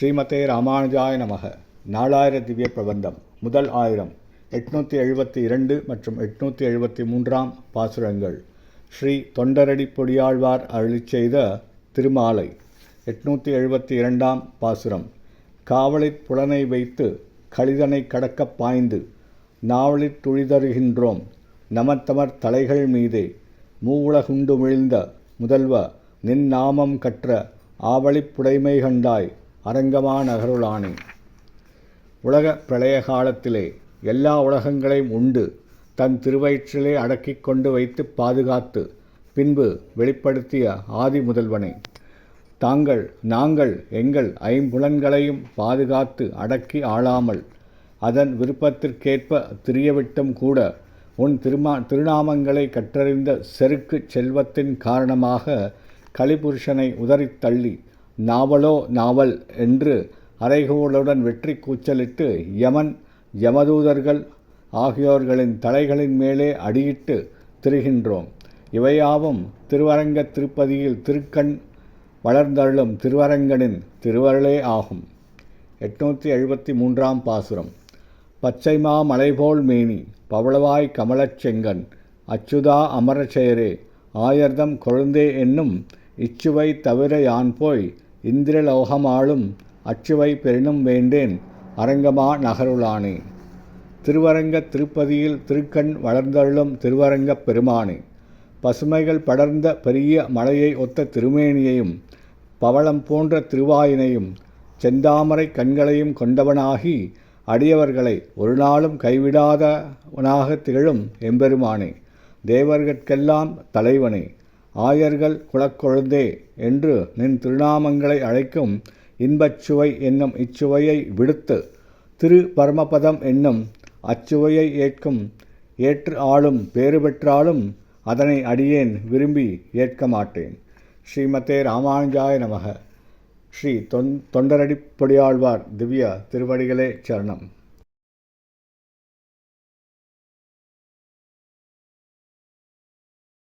ஸ்ரீமதே ராமானுஜாய நமக. நாலாயிர திவ்ய பிரபந்தம் முதல் ஆயிரம் 872 மற்றும் 873 பாசுரங்கள். ஸ்ரீ தொண்டரடிப் பொடியாழ்வார் அருளிச் செய்த திருமாலை. 872 பாசுரம். காவலிற் புலனை வைத்து கழிதனை கடக்கப் பாய்ந்து நாவலிற் துழிதருகின்றோம் நமத்தமர் தலைகள் மீதே மூவுலகுண்டுமிழ்ந்த முதல்வ நின் நாமம் கற்ற ஆவலிப் புடைமை கண்டாய் அரங்கமா நகருளானே. உலக பிரளய காலத்திலே எல்லா உலகங்களையும் உண்டு தன் திருவயிற்றிலே அடக்கிக் கொண்டு வைத்து பாதுகாத்து பின்பு வெளிப்படுத்திய ஆதி முதல்வனே, நாங்கள் எங்கள் ஐம்புலன்களையும் பாதுகாத்து அடக்கி ஆளாமல் அதன் விருப்பத்திற்கேற்ப திரியவிட்டும் கூட உன் திருநாமங்களை கற்றறிந்த செருக்கு செல்வத்தின் காரணமாக கலிபுருஷனை உதறித் தள்ளி நாவலோ நாவல் என்று அறைகூவலுடன் வெற்றி கூச்சலிட்டு யமன் யமதூதர்கள் ஆகியோர்களின் தலைகளின் மேலே அடியிட்டு திரிகின்றோம். இவையாவும் திருவரங்க திருப்பதியில் திருக்கண் வளர்ந்தருளும் திருவரங்கனின் திருவருளே ஆகும். 873 பாசுரம். பச்சைமா மலைபோல் மேனி பவளவாய் கமலச் செங்கன் அச்சுதா அமரச்செயரே ஆயர்தம் கொழுந்தே என்னும் இச்சுவை தவிர யான் போய் இந்திரலோகமாளும் அச்சுவை பெரினும் வேண்டேன் அரங்கமா நகருளானே. திருவரங்க திருப்பதியில் திருக்கண் வளர்ந்தருளும் திருவரங்கப் பெருமானே, பசுமைகள் படர்ந்த பெரிய மலையை ஒத்த திருமேனியையும் பவளம் போன்ற திருவாயினையும் செந்தாமரை கண்களையும் கொண்டவனாகி அடியவர்களை ஒரு நாளும் கைவிடாதவனாக திகழும் எம்பெருமானே, தேவர்கட்கெல்லாம் தலைவனே, ஆயர்கள் குலக்கொழுந்தே என்று நின் திருநாமங்களை அழைக்கும் இன்பச்சுவை என்னும் இச்சுவையை விடுத்து திரு பரமபதம் என்னும் அச்சுவையை ஏற்று ஆளும் பேறு பெற்றாலும் அதனை அடியேன் விரும்பி ஏற்க மாட்டேன். ஸ்ரீமதே ராமானுஜாய நமக. ஸ்ரீ தொண்டரடிப் பொடியாழ்வார் திவ்ய திருவடிகளே சரணம்.